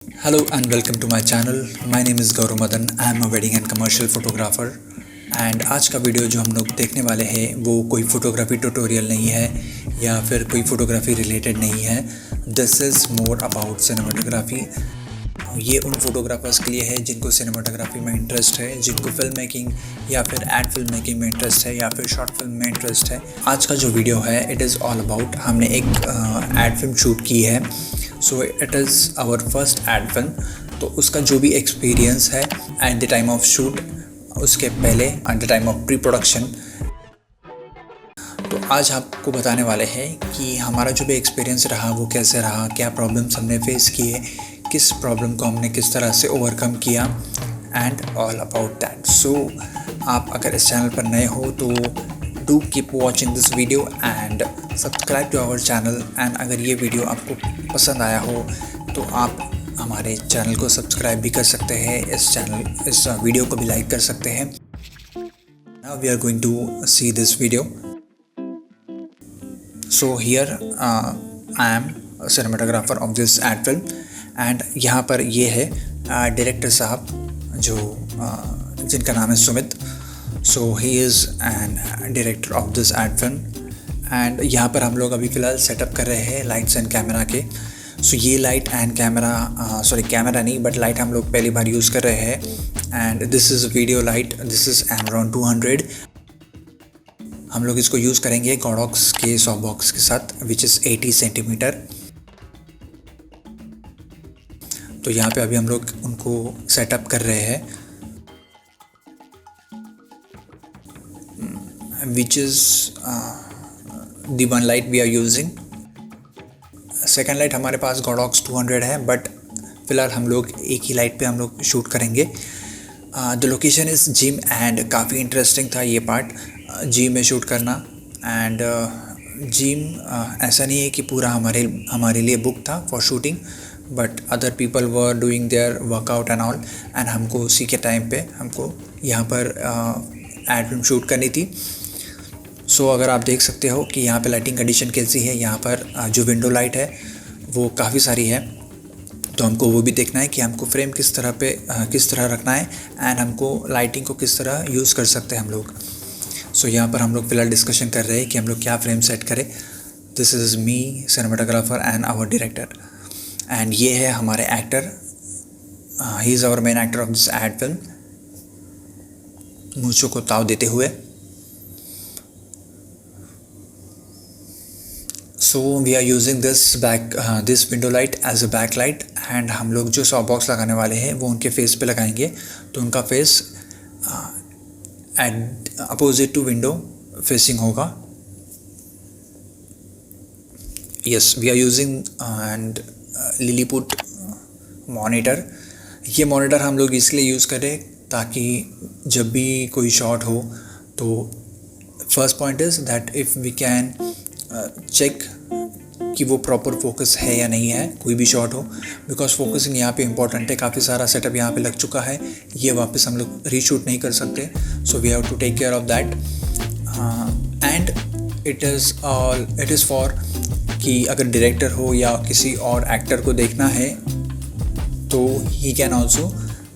Hello and welcome to my channel. My name is Gaurav Madan. I am a wedding and commercial photographer. And आज का video जो हम लोग देखने वाले हैं वो कोई फ़ोटोग्राफी ट्यूटोरियल नहीं है या फिर कोई फ़ोटोग्राफी रिलेटेड नहीं है. This is more about cinematography. ये उन फोटोग्राफर्स के लिए है जिनको सिनेमाटोग्राफी में इंटरेस्ट है, जिनको फिल्म मेकिंग या फिर एड फिल्म मेकिंग में इंटरेस्ट है या फिर शॉर्ट फिल्म में इंटरेस्ट है. आज का जो वीडियो है इट इज़ ऑल अबाउट, हमने एक एड फिल्म शूट की है. So it is our first ad film. तो उसका जो भी एक्सपीरियंस है at the time of shoot, उसके पहले at the time of pre production, तो आज आपको बताने वाले हैं कि हमारा जो भी एक्सपीरियंस रहा वो कैसे रहा, क्या प्रॉब्लम्स हमने फेस किए, किस प्रॉब्लम को हमने किस तरह से ओवरकम किया and all about that. So आप अगर इस चैनल पर नए हो तो do keep watching this video and subscribe to our channel. And अगर ये वीडियो आपको पसंद आया हो तो आप हमारे चैनल को सब्सक्राइब भी कर सकते हैं, इस वीडियो को भी लाइक कर सकते हैं. Now we are going to see this video. So here I am cinematographer of this ad film and यहाँ पर ये है डायरेक्टर साहब जो जिनका नाम है Sumit. So he is an director of this ad film and यहाँ पर हम लोग अभी फ़िलहाल सेटअप कर रहे हैं लाइट्स एंड कैमरा के. सो ये लाइट एंड कैमरा, कैमरा नहीं बट लाइट हम लोग पहली बार यूज़ कर रहे हैं and this is video light. This is Amaran 200. हम लोग इसको यूज़ करेंगे गॉडॉक्स के सॉफ्ट बॉक्स के साथ विच इज़ 80 सेंटीमीटर. तो यहाँ पे अभी हम लोग उनको सेटअप कर रहे हैं which is the one light we are using. Second light हमारे पास गॉडॉक्स 200 है बट फ़िलहाल हम लोग एक ही लाइट पे हम लोग शूट करेंगे. The location is gym and काफ़ी इंटरेस्टिंग था ये पार्ट, जिम में शूट करना. एंड जिम ऐसा नहीं है कि पूरा हमारे लिए बुक था for shooting, but other people were doing their workout and all. And हमको उसी के टाइम पे हमको यहाँ पर एड फिल्म शूट करनी थी. सो अगर आप देख सकते हो कि यहाँ पे लाइटिंग कंडीशन कैसी है. यहाँ पर जो विंडो लाइट है वो काफ़ी सारी है, तो हमको वो भी देखना है कि हमको फ्रेम किस तरह रखना है एंड हमको लाइटिंग को किस तरह यूज़ कर सकते हैं हम लोग. सो यहाँ पर हम लोग फ़िलहाल डिस्कशन कर रहे हैं कि हम लोग क्या फ्रेम सेट करें. This is me cinematographer and our director and ये है हमारे actor. He is our main actor of this ad film. मूंछों को ताव देते हुए. So we are using this window light as a back light and हम लोग जो सॉफ्ट बॉक्स लगाने वाले हैं वो उनके फेस पे लगाएंगे. तो उनका face at opposite to window facing होगा. Yes, we are using and Lilliput monitor. ये मॉनिटर हम लोग इसलिए यूज़ करें ताकि जब भी कोई शॉट हो तो first point is that if we can check कि वो प्रॉपर फोकस है या नहीं है कोई भी शॉट हो, बिकॉज फोकसिंग यहाँ पे इम्पॉर्टेंट है. काफ़ी सारा सेटअप यहाँ पे लग चुका है, ये वापस हम लोग रीशूट नहीं कर सकते. So we have to take care of that and it is for कि अगर डायरेक्टर हो या किसी और एक्टर को देखना है तो he can also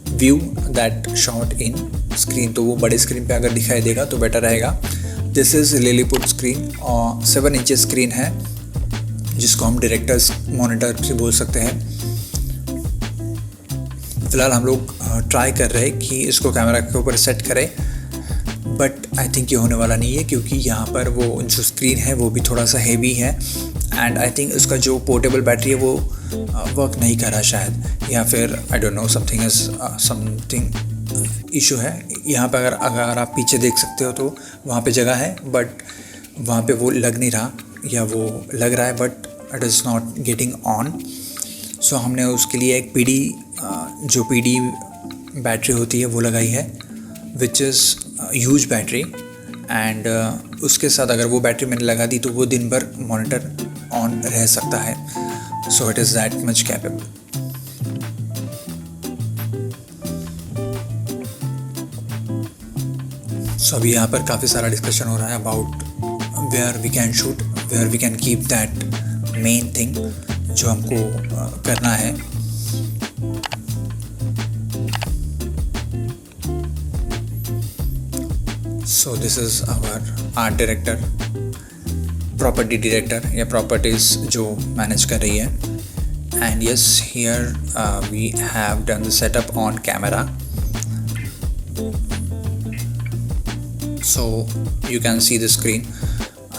view that shot in screen. तो वो बड़े स्क्रीन पे अगर दिखाई देगा तो बेटर रहेगा. दिस इज़ लिलीपुट स्क्रीन और 7 इंच स्क्रीन है जिसको हम डायरेक्टर्स मॉनिटर से बोल सकते हैं. फ़िलहाल हम लोग ट्राई कर रहे हैं कि इसको कैमरा के ऊपर सेट करें, बट आई थिंक ये होने वाला नहीं है क्योंकि यहाँ पर वो जो स्क्रीन है वो भी थोड़ा सा हेवी है एंड आई थिंक उसका जो पोर्टेबल बैटरी है वो वर्क नहीं कर रहा शायद, या फिर I don't know something issue है. यहाँ पर अगर आप पीछे देख सकते हो तो वहाँ पे जगह है बट वहाँ पे वो लग नहीं रहा, या वो लग रहा है but it is not getting on. So हमने उसके लिए एक जो PD बैटरी होती है वो लगाई है which is huge battery and उसके साथ अगर वो बैटरी मैंने लगा दी तो वो दिन भर मॉनिटर ऑन रह सकता है. So it is that much capable. So अभी यहाँ पर काफ़ी सारा डिस्कशन हो रहा है about where we can shoot, where we can keep that main thing जो हमको करना है. So this is our art director, property director या प्रॉपर्टीज़ जो मैनेज कर रही है. And yes, here we have done the setup on camera. So you can see the screen,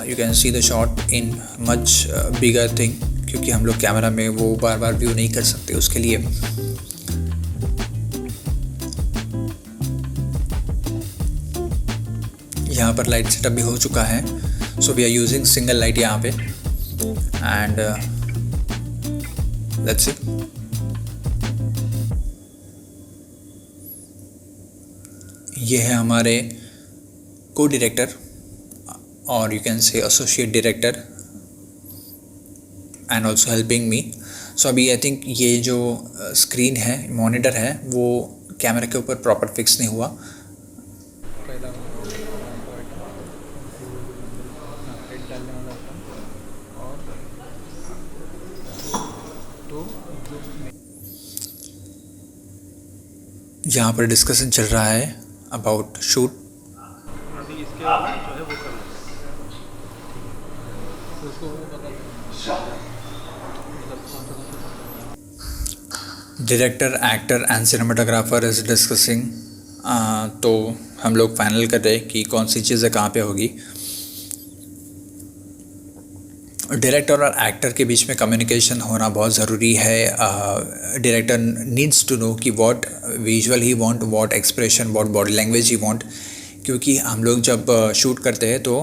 you can see the shot in much bigger thing, क्योंकि हम लोग camera में वो बार बार व्यू नहीं कर सकते. उसके लिए यहाँ पर लाइट सेटअप भी हो चुका है. So we are using single light यहाँ पे. And let's see. ये है हमारे को डायरेक्टर और you can say associate director and also helping me. So अभी आई थिंक ये जो स्क्रीन है, मॉनिटर है, वो कैमरा के ऊपर प्रॉपर फिक्स नहीं हुआ. यहाँ पर डिस्कशन चल रहा है अबाउट शूट. अभी इसके बाद जो है वो करना है उसको director, actor and cinematographer is discussing. तो हम लोग फाइनल कर रहे हैं कि कौन सी चीज़ें कहाँ पे होगी. डायरेक्टर और एक्टर के बीच में कम्युनिकेशन होना बहुत ज़रूरी है. डायरेक्टर नीड्स टू नो कि what visual he want, what expression, what body language he want. क्योंकि हम लोग जब शूट करते हैं तो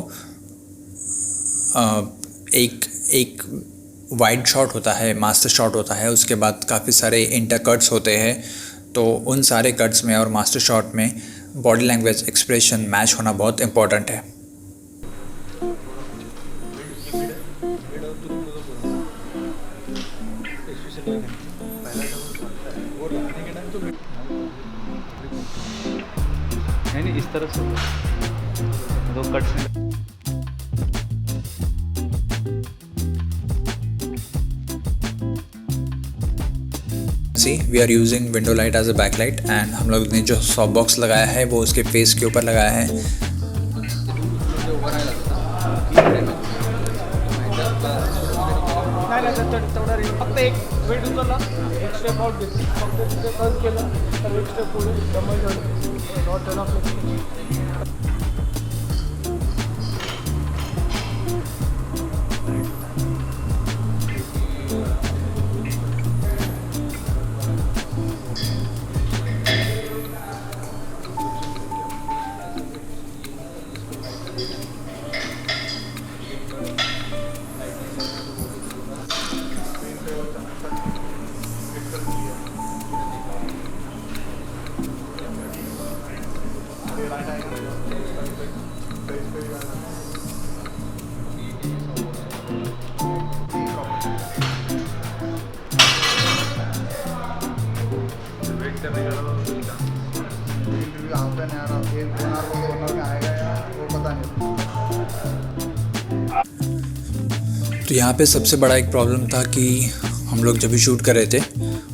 एक वाइड शॉट होता है, मास्टर शॉट होता है, उसके बाद काफ़ी सारे इंटर कट्स होते हैं. तो उन सारे कट्स में और मास्टर शॉट में बॉडी लैंग्वेज, एक्सप्रेशन मैच होना बहुत इम्पॉर्टेंट है. नहीं इस तरफ से दो कट से. See we are using window light as a back light. And हम लोग ने जो सॉफ्ट बॉक्स लगाया है वो उसके फेस के ऊपर लगाया है. फक्त एक वेट उचलला, एक स्टेप आउट घेतली, फक्त तिथे कर्ज केलं तर एक स्टेप पुढे डबल झालं, नॉट एनफ. तो यहाँ पे सबसे बड़ा एक प्रॉब्लम था कि हम लोग जब भी शूट कर रहे थे,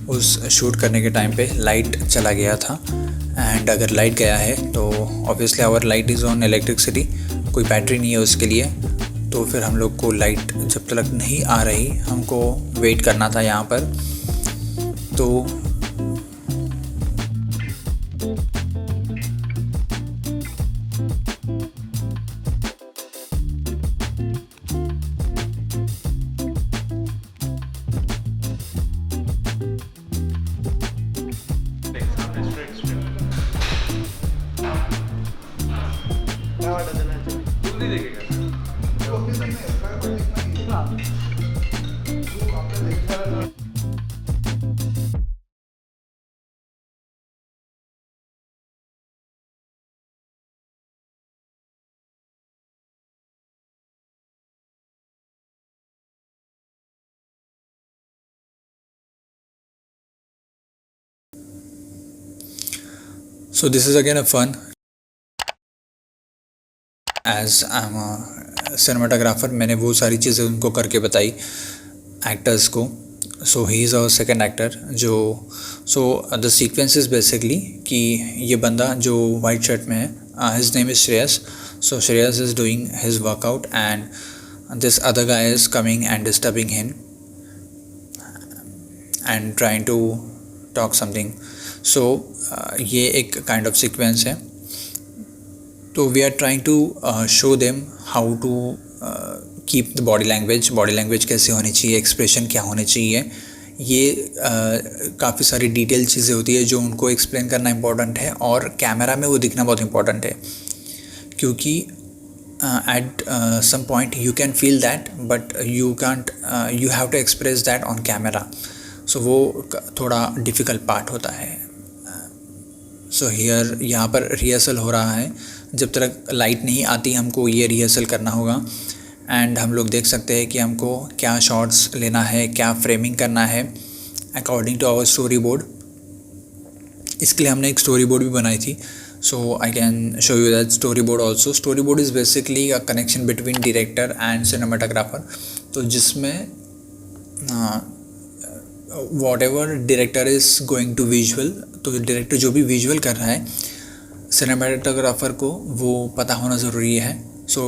उस शूट करने के टाइम पे लाइट चला गया था. एंड अगर लाइट गया है तो obviously our light is on electricity, कोई बैटरी नहीं है उसके लिए. तो फिर हम लोग को लाइट जब तक नहीं आ रही, हमको वेट करना था यहाँ पर. तो So this is again a fun, as I'm a cinematographer. मैंने वो सारी चीज़ें उनको करके बताई एक्टर्स को. So he is our second actor. जो द सीक्वेंस इज़ बेसिकली कि ये बंदा जो वाइट शर्ट में है, his name is Shreyas. So Shreyas is doing his workout and this other guy is coming and disturbing him and trying to talk something. So ये एक kind of sequence है. तो we are trying to show them how to keep the body language कैसे होनी चाहिए, expression क्या होने चाहिए. ये काफ़ी सारी डिटेल चीज़ें होती है जो उनको एक्सप्लेन करना इम्पोर्टेंट है और कैमरा में वो दिखना बहुत इम्पोर्टेंट है, क्योंकि at some point you can feel that but you can't you have to express that on camera. So वो थोड़ा डिफ़िकल्ट पार्ट होता है. सो हियर यहाँ पर रिहर्सल हो रहा है. जब तक लाइट नहीं आती हमको ये रिहर्सल करना होगा एंड हम लोग देख सकते हैं कि हमको क्या शॉट्स लेना है, क्या फ्रेमिंग करना है according to our storyboard. इसके लिए हमने एक स्टोरी बोर्ड भी बनाई थी. So I can show you that storyboard also. Storyboard is basically a connection between director and cinematographer. तो जिसमें whatever director is going to visual, तो director जो भी visual कर रहा है cinematographer को वो पता होना ज़रूरी है. So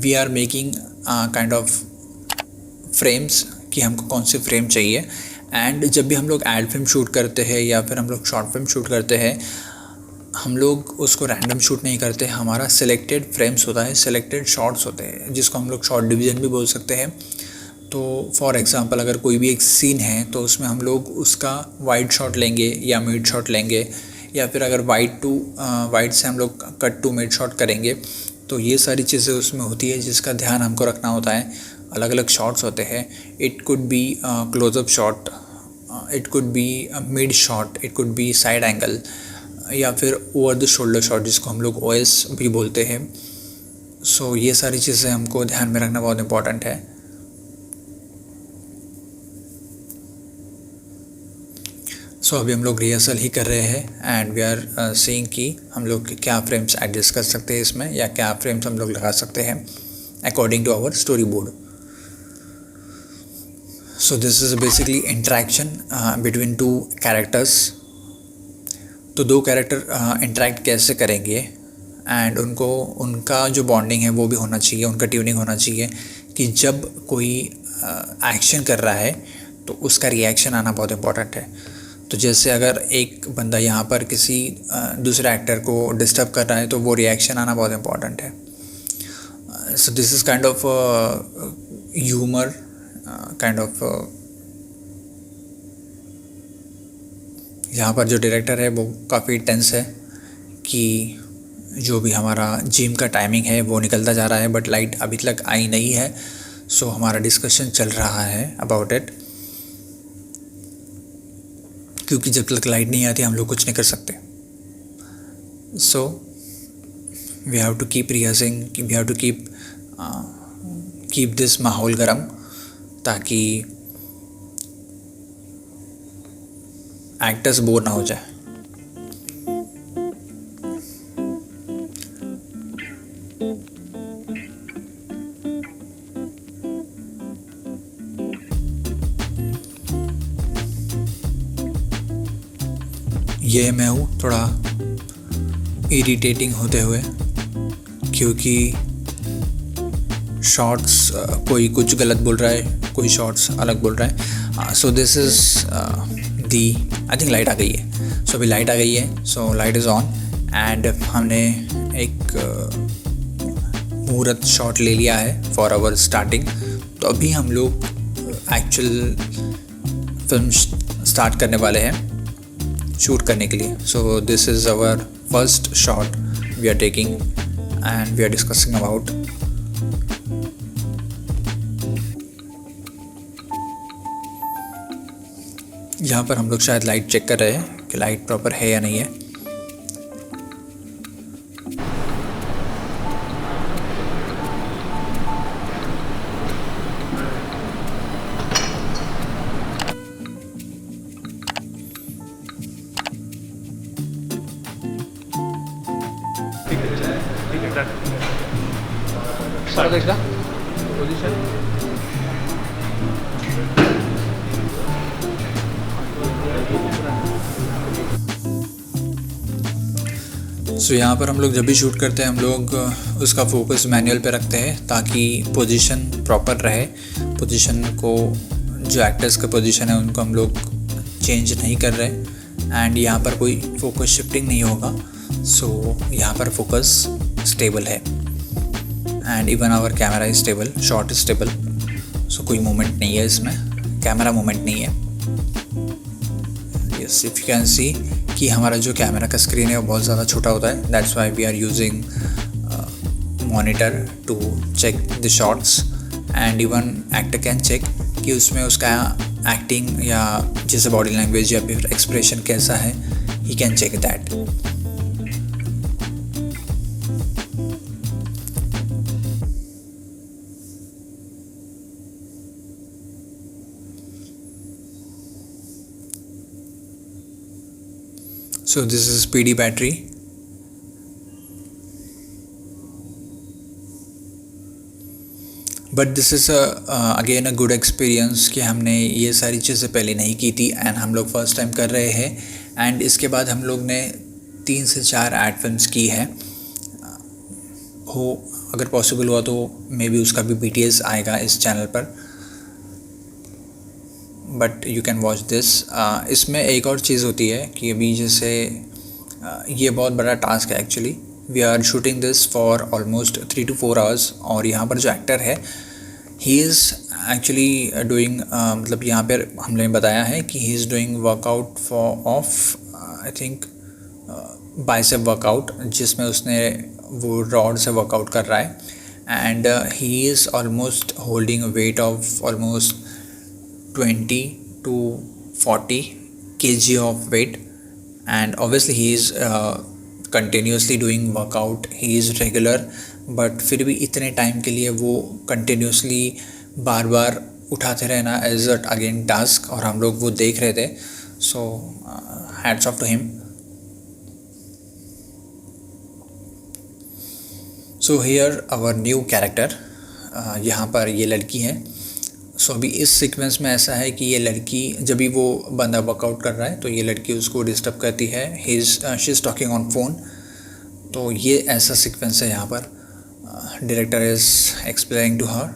we are making kind of frames कि हमको कौन सी फ्रेम चाहिए. एंड जब भी हम लोग एड फिल्म शूट करते हैं या फिर हम लोग शॉर्ट फिल्म शूट करते हैं, हम लोग उसको रैंडम शूट नहीं करते. हमारा सिलेक्टेड फ्रेम्स होता है, सिलेक्टेड शॉट्स होते हैं जिसको हम लोग शॉर्ट डिवीज़न भी बोल सकते हैं. तो फॉर एग्ज़ाम्पल अगर कोई भी एक सीन है तो उसमें हम लोग उसका वाइड शॉट लेंगे या मिड शॉट लेंगे, या फिर अगर वाइड से हम लोग कट टू मिड शॉट करेंगे. तो ये सारी चीज़ें उसमें होती है जिसका ध्यान हमको रखना होता है. अलग अलग शॉट्स होते हैं. It could be close up shot, it could be mid shot, it could be side angle या फिर ओवर द शोल्डर शॉट जिसको हम लोग OS भी बोलते हैं. सो ये सारी चीज़ें हमको ध्यान में रखना बहुत इम्पॉर्टेंट है. सो अभी हम लोग रिहर्सल ही कर रहे हैं एंड वी आर सीइंग कि हम लोग क्या फ्रेम्स एडजस्ट कर सकते हैं इसमें या क्या फ्रेम्स हम लोग लगा सकते हैं according to our storyboard. So this is basically interaction between two characters. तो दो कैरेक्टर इंटरेक्ट कैसे करेंगे एंड उनका जो बॉन्डिंग है वो भी होना चाहिए, उनका ट्यूनिंग होना चाहिए कि जब कोई एक्शन कर रहा है तो उसका रिएक्शन आना बहुत इम्पॉर्टेंट है. तो जैसे अगर एक बंदा यहाँ पर किसी दूसरे एक्टर को डिस्टर्ब कर रहा है तो वो रिएक्शन आना बहुत इम्पॉर्टेंट है. So this is kind of humour, kind of यहाँ पर जो डायरेक्टर है वो काफ़ी टेंस है कि जो भी हमारा जिम का टाइमिंग है वो निकलता जा रहा है बट लाइट अभी तक आई नहीं है. सो हमारा डिस्कशन चल रहा है अबाउट इट, क्योंकि जब तक लाइट नहीं आती हम लोग कुछ नहीं कर सकते. So we have to keep rehearsing, we have to keep this माहौल गर्म ताकि एक्टर्स बोर ना हो जाए. ये मैं हूँ थोड़ा इरिटेटिंग होते हुए, क्योंकि शॉर्ट्स कोई कुछ गलत बोल रहा है, कोई शॉर्ट्स अलग बोल रहा है. So this is the I think light आ गई है. सो अभी लाइट आ गई है. So light is on and हमने एक मुहूर्त शॉट ले लिया है फॉर आवर स्टार्टिंग. तो अभी हम लोग एक्चुअल फिल्म स्टार्ट करने वाले हैं शूट करने के लिए. So this is our first shot we are taking and we are discussing about. यहाँ पर हम लोग शायद लाइट चेक कर रहे हैं कि लाइट प्रॉपर है या नहीं है. पोजीशन सो यहाँ पर हम लोग जब भी शूट करते हैं हम लोग उसका फोकस मैनुअल पे रखते हैं ताकि पोजीशन प्रॉपर रहे। पोजीशन को जो एक्टर्स का पोजीशन है उनको हम लोग चेंज नहीं कर रहे एंड यहाँ पर कोई फोकस शिफ्टिंग नहीं होगा। सो यहाँ पर फोकस स्टेबल है and even our camera is stable, shot is stable. So कोई मूवमेंट नहीं है इसमें, कैमरा मूवमेंट नहीं है। Yes, if you can see कि हमारा जो कैमरा का स्क्रीन है वो बहुत ज़्यादा छोटा होता है। That's why we are using monitor to check the shots and even actor can check कि उसमें उसका एक्टिंग या जैसे बॉडी लैंग्वेज या फिर एक्सप्रेशन कैसा है, he can check that. So this is PD battery. But this is again a good experience कि हमने ये सारी चीज़ें पहले नहीं की थी एंड हम लोग फर्स्ट टाइम कर रहे हैं। एंड इसके बाद हम लोग ने 3 से 4 एड फिल्म्स की है। हो अगर पॉसिबल हुआ तो मे बी उसका भी BTS आएगा इस चैनल पर, but you can watch this. इसमें एक और चीज़ होती है कि अभी जैसे ये बहुत बड़ा टास्क है actually. We are shooting this for almost 3 to 4 hours और यहाँ पर जो एक्टर है ही इज़ एक्चुअली डूइंग मतलब यहाँ पर हमने बताया है कि he is doing workout for of I think bicep workout, जिसमें उसने वो रॉड से वर्कआउट कर रहा है and he is almost holding a weight of almost 20 to 40 kg of weight and obviously he is continuously doing workout, he is regular, but फिर भी इतने टाइम के लिए वो continuously बार बार उठाते रहना एज अ अगेन टास्क और हम लोग वो देख रहे थे। So hats off to him. So here our new character, यहाँ पर ये लड़की है। सो अभी इस सीक्वेंस में ऐसा है कि ये लड़की जब भी वो बंदा वर्कआउट कर रहा है तो ये लड़की उसको डिस्टर्ब करती है। She is talking on phone. तो ये ऐसा सीक्वेंस है यहाँ पर। Director is explaining to her.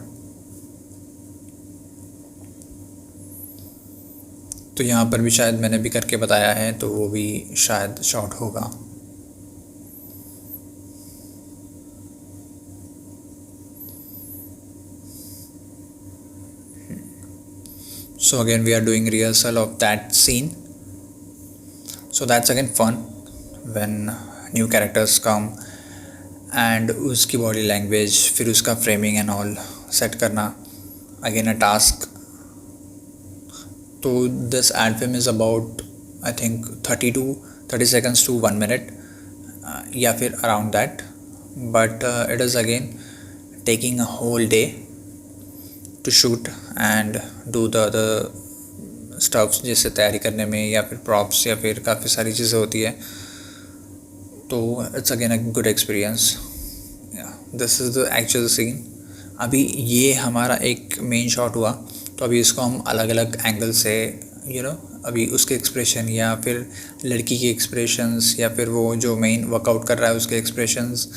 तो यहाँ पर भी शायद मैंने भी करके बताया है तो वो भी शायद शॉर्ट होगा। So again we are doing rehearsal of that scene. So that's again fun when new characters come and उसकी body language फिर उसका framing and all set करना again a task. तो this ad film is about I think 30 seconds to 1 minute या फिर around that, but it is again taking a whole day to shoot and do the other stuffs जैसे तैयारी करने में या फिर प्रॉप्स या फिर काफ़ी सारी चीज़ें होती है। तो it's again a good experience. This is the actual scene. अभी ये हमारा एक मेन शॉट हुआ तो अभी इसको हम अलग अलग एंगल से अभी उसके एक्सप्रेशन या फिर लड़की के एक्सप्रेशंस या फिर वो जो मेन वर्कआउट कर रहा है उसके एक्सप्रेशंस,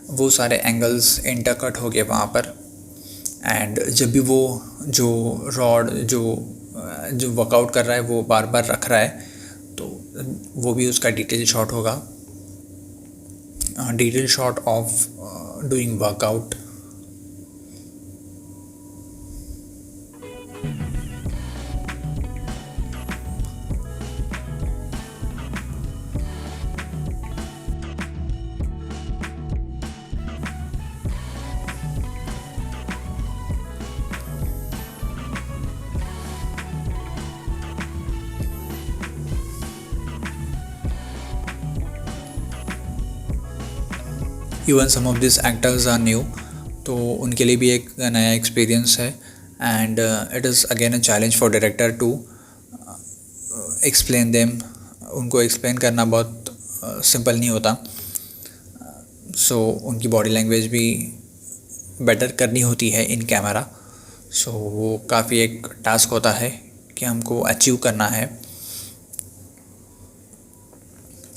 वो सारे एंगल्स इंटरकट हो गए वहाँ पर। एंड जब भी वो जो रॉड जो वर्कआउट कर रहा है वो बार बार रख रहा है तो वो भी उसका डिटेल शॉट होगा, detail shot of doing workout. Even some of this actors are new, तो उनके लिए भी एक नया एक्सपीरियंस है and it is again a challenge for director to explain them. उनको एक्सप्लेन करना बहुत सिंपल नहीं होता। सो उनकी बॉडी लैंग्वेज भी बेटर करनी होती है इन कैमरा। सो वो काफ़ी एक टास्क होता है कि हमको अचीव करना है।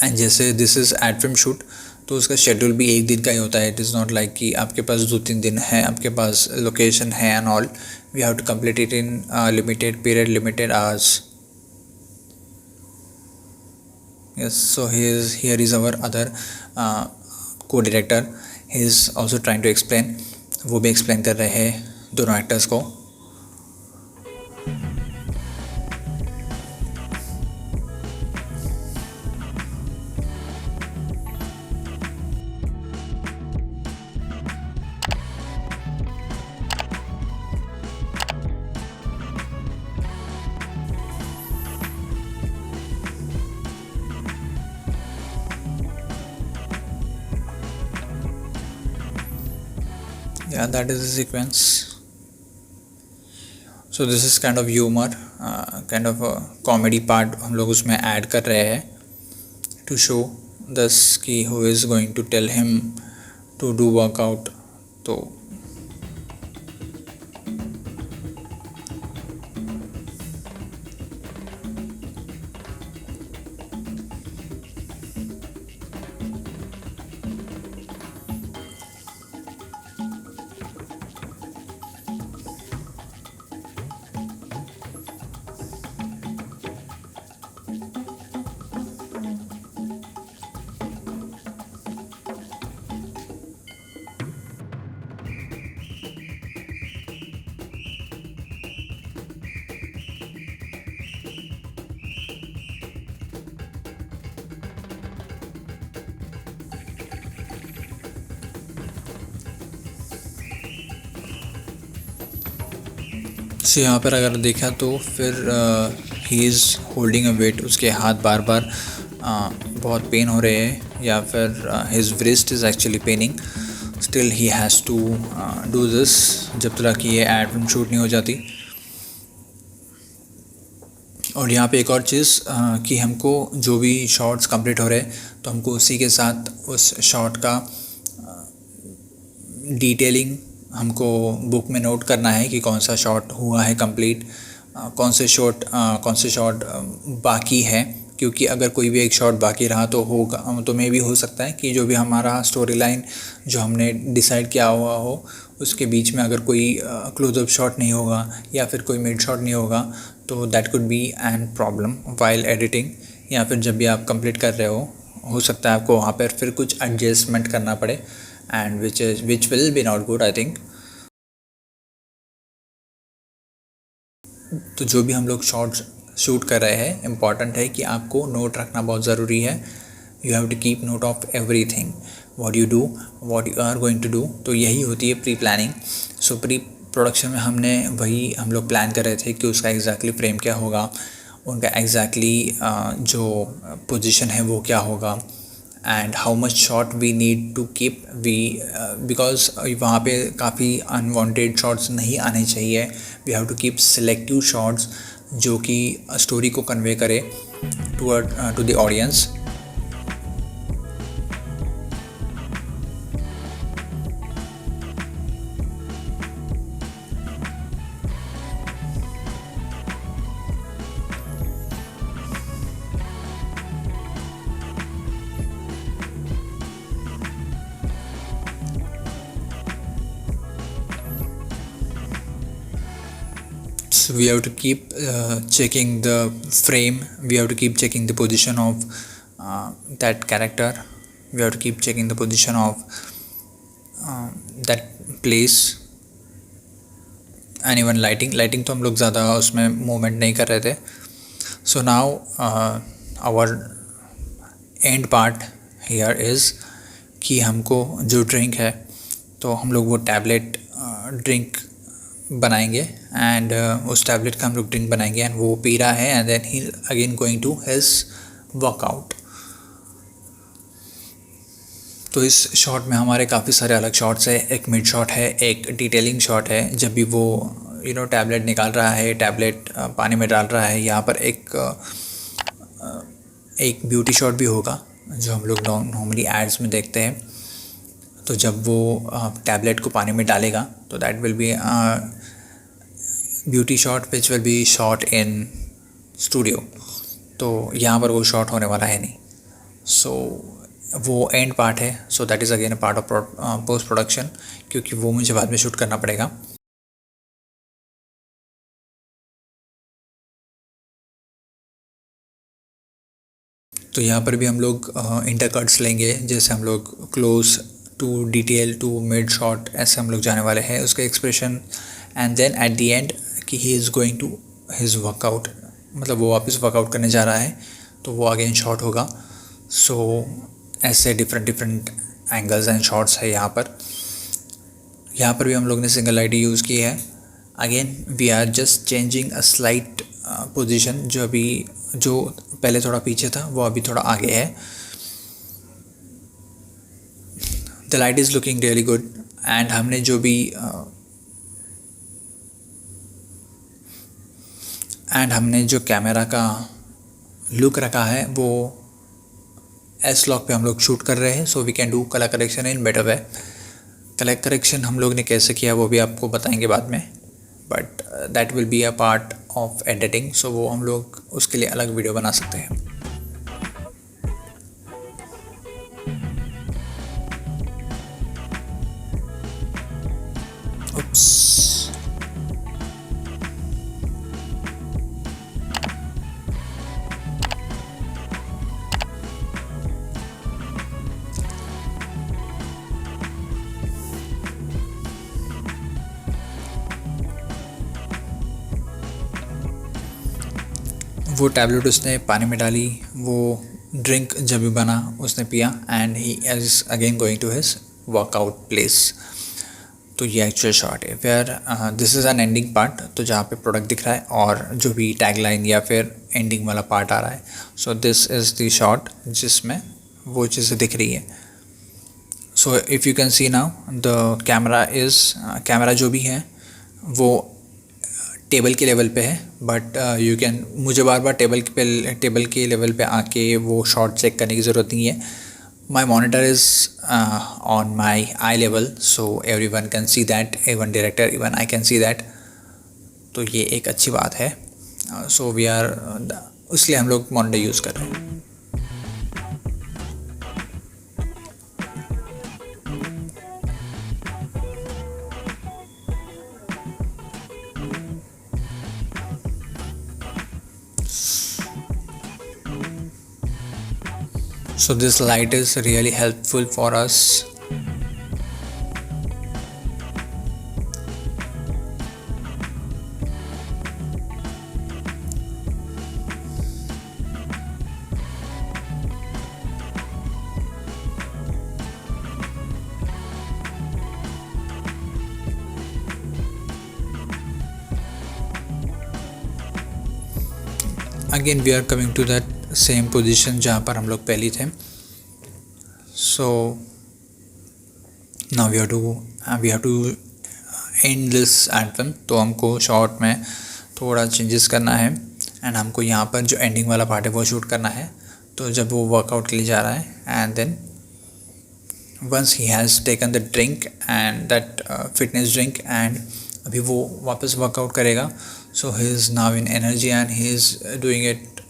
एंड जैसे this is ad film shoot तो उसका शेड्यूल भी एक दिन का ही होता है. इट इज़ नॉट लाइक कि आपके पास 2-3 दिन है, आपके पास लोकेशन है and all. We have to complete it in limited period, limited hours. Yes, so here is our other co-director. He is also trying to explain. वो भी explain कर रहे हैं दोनों actors को. Yeah, that is the sequence. So this is kind of humor, kind of a comedy part हम लोग उसमें add कर रहे हैं to show this कि who is going to tell him to do workout. तो से यहाँ पर अगर देखा तो फिर he is holding a weight. उसके हाथ बार बार बहुत पेन हो रहे हैं या फिर his wrist is actually paining. Still he has to do this जब तक कि ये एड फिल्म शूट नहीं हो जाती. और यहाँ पे एक और चीज़ कि हमको जो भी शॉट्स कंप्लीट हो रहे हैं तो हमको उसी के साथ उस शॉट का डिटेलिंग हमको बुक में नोट करना है कि कौन सा शॉट हुआ है कंप्लीट, कौन से शॉट बाकी है. क्योंकि अगर कोई भी एक शॉट बाकी रहा तो होगा, तो मे भी हो सकता है कि जो भी हमारा स्टोरी लाइन जो हमने डिसाइड किया हुआ हो उसके बीच में अगर कोई क्लोजअप शॉट नहीं होगा या फिर कोई मिड शॉट नहीं होगा तो that could be an problem while editing. या फिर जब भी आप कंप्लीट कर रहे हो सकता है आपको वहाँ पर फिर कुछ एडजस्टमेंट करना पड़े and which will be not good I think. तो जो भी हम लोग शॉर्ट्स शूट कर रहे हैं इम्पॉर्टेंट है कि आपको नोट रखना बहुत ज़रूरी है. You have to keep note of everything, what you do, what you are going to do. तो यही होती है pre planning. So pre production में हमने वही हम लोग प्लान कर रहे थे कि उसका एग्जैक्टली फ्रेम क्या होगा, उनका एग्जैक्टली जो पोजीशन है वो क्या होगा, and how much shot we need to keep because वहाँ पे काफ़ी अनवांटेड शॉट्स नहीं आने चाहिए. We have to keep selective shots जो कि स्टोरी को कन्वे करे to the audience. So we have to keep checking the frame, we have to keep checking the position of that character, we have to keep checking the position of that place, and even lighting तो हम लोग ज़्यादा उसमें movement नहीं कर रहे थे. So now our end part here is कि हमको जो ड्रिंक है तो हम लोग वो टैबलेट ड्रिंक बनाएंगे एंड उस टैबलेट का हम लोग ड्रिंक बनाएंगे एंड वो पी रहा है and then he again going to his workout. तो इस शॉट में हमारे काफ़ी सारे अलग शॉट्स है. एक मिड शॉट है, एक डिटेलिंग शॉट है जब भी वो टैबलेट निकाल रहा है, टैबलेट पानी में डाल रहा है. यहाँ पर एक ब्यूटी शॉट भी होगा जो हम लोग नॉर्मली एड्स में देखते हैं. तो जब वो टैबलेट को पानी में डालेगा तो that will B beauty shot which will be shot in studio. तो यहाँ पर वो शॉट होने वाला है नहीं. सो वो एंड पार्ट है, so that is again a part of post production, क्योंकि वो मुझे बाद में शूट करना पड़ेगा। तो यहाँ पर भी हम लोग इंटरकट्स लेंगे, जैसे हम लोग close to detail to mid shot, ऐसे हम लोग जाने वाले हैं उसका expression. And then at the end कि he is going to his workout, मतलब वो वापस वर्कआउट करने जा रहा है, तो वो अगेन शॉट होगा। सो ऐसे different different angles and shots है यहाँ पर। यहाँ पर भी हम लोग ने सिंगल लाइट यूज़ की है। Again we are just changing a slight position, जो पहले थोड़ा पीछे था वो अभी थोड़ा आगे है। The light is looking really good. And हमने जो कैमरा का लुक रखा है वो एस लॉक पे हम लोग शूट कर रहे हैं, so we can do colour correction in better way. Colour correction हम लोग ने कैसे किया वो भी आपको बताएंगे बाद में, but that will be a part of editing, so वो हम लोग उसके लिए अलग वीडियो बना सकते हैं। Oops. वो टैबलेट उसने पानी में डाली, वो ड्रिंक जब भी बना उसने पिया, and he is again going to his workout place. तो ये एक्चुअल शॉट है where this is an ending part, तो जहाँ पे प्रोडक्ट दिख रहा है और जो भी टैगलाइन या फिर एंडिंग वाला पार्ट आ रहा है। So this is the shot जिसमें वो चीज़ें दिख रही है। So if you can C now the camera जो भी है वो टेबल के लेवल पे है, बट यू कैन, मुझे बार बार टेबल के लेवल पे आके वो शॉट चेक करने की ज़रूरत नहीं है। My monitor is on my eye level, so everyone can see that, even director, even I can see that. तो ये एक अच्छी बात है। So we are इसलिए हम लोग मॉनिटर यूज़ कर रहे हैं। So this light is really helpful for us. Again we are coming to that same position जहाँ पर हम लोग पहले थे। So now we have to end this anthem, तो हमको शॉर्ट में थोड़ा चेंजेस करना है, एंड हमको यहाँ पर जो एंडिंग वाला पार्ट है वो शूट करना है। तो जब वो वर्कआउट के लिए जा रहा है, and then once he has taken the drink and that fitness drink, and अभी वो वापस वर्कआउट करेगा। So he is now in energy and he is doing it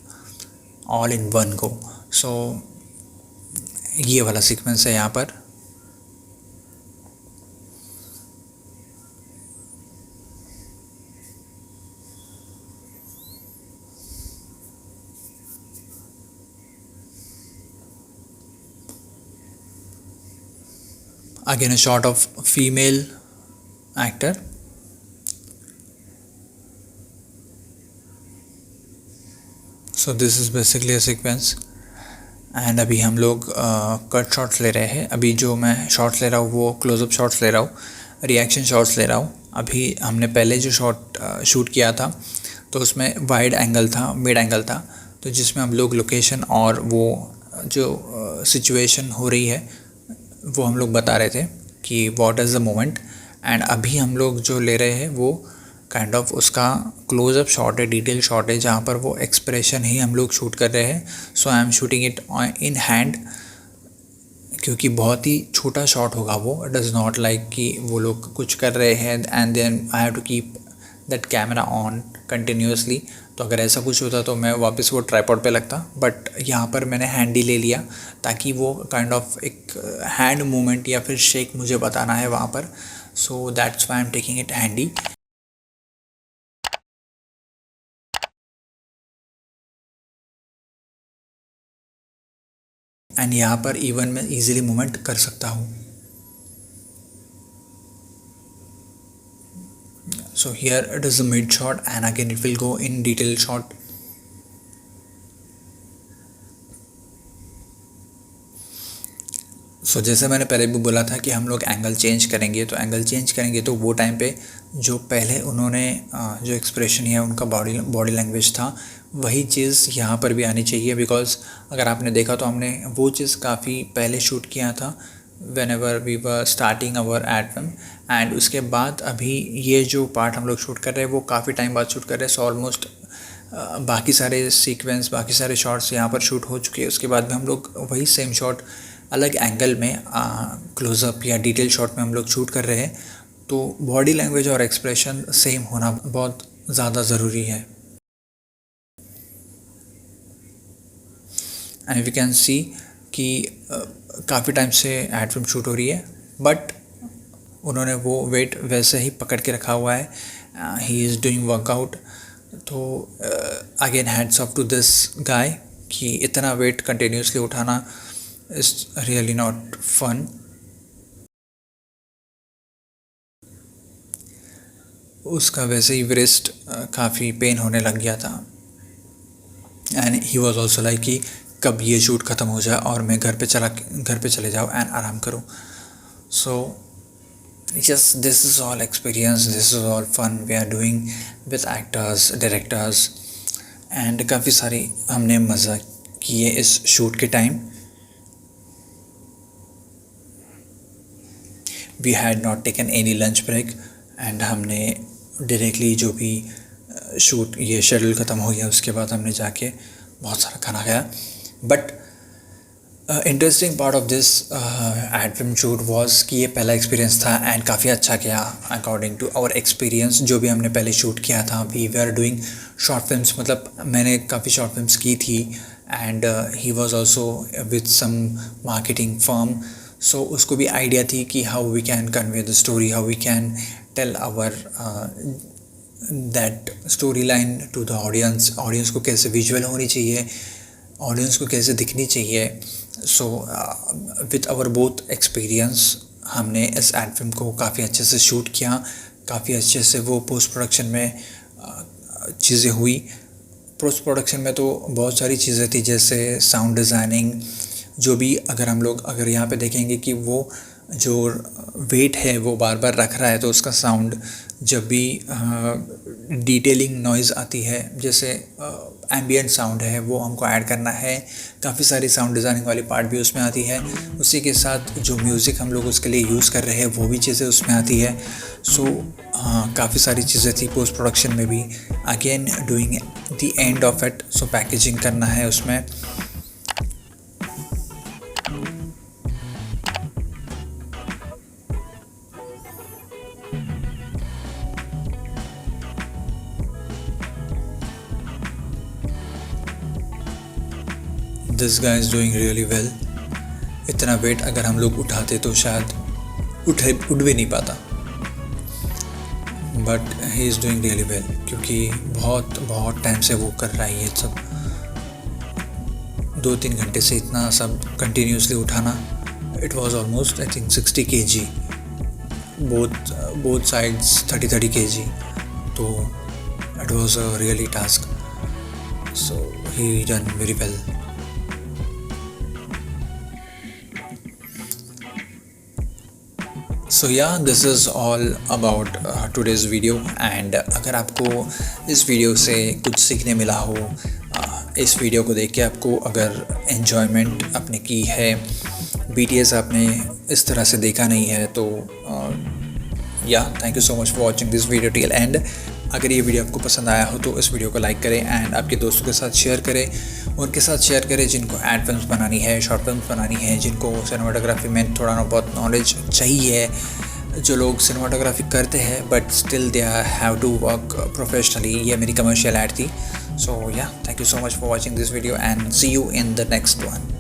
all in one go. So ये वाला सीक्वेंस है यहाँ पर। Again a shot of female actor. So this is basically a sequence. And अभी हम लोग cut shots ले रहे हैं। अभी जो मैं शॉट्स ले रहा हूँ वो क्लोज़अप शॉट्स ले रहा हूँ, रिएक्शन शॉट्स ले रहा हूँ। अभी हमने पहले जो शॉट शूट किया था तो उसमें वाइड एंगल था, मिड एंगल था, तो जिसमें हम लोग लोकेशन और वो जो सिचुएशन हो रही है वो हम लोग बता रहे थे कि what is the moment. And अभी हम लोग जो ले रहे हैं वो काइंड ऑफ उसका क्लोज़अप शॉट है, डिटेल शॉट है, जहाँ पर वो एक्सप्रेशन ही हम लोग शूट कर रहे हैं। So I am shooting it in hand, क्योंकि बहुत ही छोटा शॉट होगा वो। इट इज़ नॉट लाइक कि वो लोग कुछ कर रहे हैं and then I have to keep that camera on continuously. तो अगर ऐसा कुछ होता तो मैं वापस वो ट्राइपॉड पे लगता, बट यहाँ पर मैंने हैंडी ले लिया ताकि वो काइंड ऑफ एक हैंड मूवमेंट या फिर शेक मुझे बताना है वहाँ पर, so that's why I am taking it handy. And यहाँ पर इवन मैं इजीली मूवमेंट कर सकता हूँ। So here it is a mid shot and again it will go in detail shot. So जैसे मैंने पहले भी बोला था कि हम लोग एंगल चेंज करेंगे, तो एंगल चेंज करेंगे तो वो टाइम पे जो पहले उन्होंने जो एक्सप्रेशन या उनका बॉडी लैंग्वेज था वही चीज़ यहाँ पर भी आनी चाहिए। बिकॉज अगर आपने देखा तो हमने वो चीज़ काफ़ी पहले शूट किया था whenever we were starting our ad film, and उसके बाद अभी ये जो पार्ट हम लोग शूट कर रहे हैं वो काफ़ी टाइम बाद शूट कर रहे हैं। सो ऑलमोस्ट बाकी सारे सीक्वेंस, बाकी सारे शॉट्स यहाँ पर शूट हो चुके हैं। उसके बाद में हम लोग वही सेम शॉट अलग एंगल में क्लोज़अप या डिटेल शॉट में हम लोग शूट कर रहे हैं। तो बॉडी लैंग्वेज और एक्सप्रेशन सेम होना बहुत ज़्यादा ज़रूरी है। एंड वी कैन सी कि काफ़ी टाइम से एड फिल्म शूट हो रही है, बट उन्होंने वो वेट वैसे ही पकड़ के रखा हुआ है। He is doing workout. तो again hats off to this guy कि इतना वेट कंटिन्यूसली उठाना इज़ रियली नॉट फन। उसका वैसे ही ब्रेस्ट काफ़ी पेन होने लग गया था and he was also like कि कब ये शूट ख़त्म हो जाए और मैं घर पे चले जाऊँ एंड आराम करूँ। So yes, this is all experience, this is all fun we are doing with actors, directors and काफ़ी सारी हमने मज़ा किए इस शूट के time. We had not taken any lunch break and हमने डायरेक्टली जो भी शूट ये शेड्यूल ख़त्म हो गया उसके बाद हमने जाके बहुत सारा खाना खाया। But interesting part of this ad film shoot was कि ये पहला एक्सपीरियंस था एंड काफ़ी अच्छा गया अकॉर्डिंग टू आवर एक्सपीरियंस। जो भी हमने पहले शूट किया था, we are doing short films, मतलब मैंने काफ़ी शॉर्ट फिल्म्स की थी and he was also with some marketing firm. So उसको भी आइडिया थी कि how we can convey the story, how we can tell our that story line to the audience को कैसे विजुअल होनी चाहिए, ऑडियंस को कैसे दिखनी चाहिए। So with our both experience हमने इस एड फिल्म को काफ़ी अच्छे से शूट किया, काफ़ी अच्छे से वो पोस्ट प्रोडक्शन में चीज़ें हुई। पोस्ट प्रोडक्शन में तो बहुत सारी चीज़ें थी, जैसे साउंड डिज़ाइनिंग, जो भी अगर यहाँ पे देखेंगे कि वो जो वेट है वो बार बार रख रहा है तो उसका साउंड जब भी डिटेलिंग नॉइज़ आती है, जैसे एम्बियंट साउंड है, वो हमको ऐड करना है। काफ़ी सारी साउंड डिज़ाइनिंग वाली पार्ट भी उसमें आती है। उसी के साथ जो म्यूज़िक हम लोग उसके लिए यूज़ कर रहे हैं वो भी चीज़ें उसमें आती है। सो काफ़ी सारी चीज़ें थी पोस्ट प्रोडक्शन में भी। Again doing the end of it, so packaging करना है उसमें। This guy is doing really well. इतना वेट अगर हम लोग उठाते तो शायद उठ भी नहीं पाता, but he is doing really well क्योंकि बहुत टाइम से वो कर रहा है ये सब। 2-3 घंटे से इतना सब कंटिन्यूसली उठाना। It was almost I think 60 kg, both sides 30 kg। तो it was a really task. So he done very well. So yeah this is all about today's video. And अगर आपको इस वीडियो से कुछ सीखने मिला हो, इस वीडियो को देख के आपको अगर एन्जॉयमेंट आपने की है, BTS आपने इस तरह से देखा नहीं है, तो या thank you so much for watching this video till and. अगर ये वीडियो आपको पसंद आया हो तो इस वीडियो को लाइक करें एंड आपके दोस्तों के साथ शेयर करें। उनके साथ शेयर करें जिनको एड फिल्म्स बनानी है, शॉर्ट फिल्म्स बनानी है, जिनको सिनेमाटोग्राफी में थोड़ा ना बहुत नॉलेज चाहिए, जो लोग सिनेमाटोग्राफी करते हैं but still they have to work professionally, ये मेरी कमर्शियल ऐड थी. So yeah, thank you so much for watching this video and see you in the next one.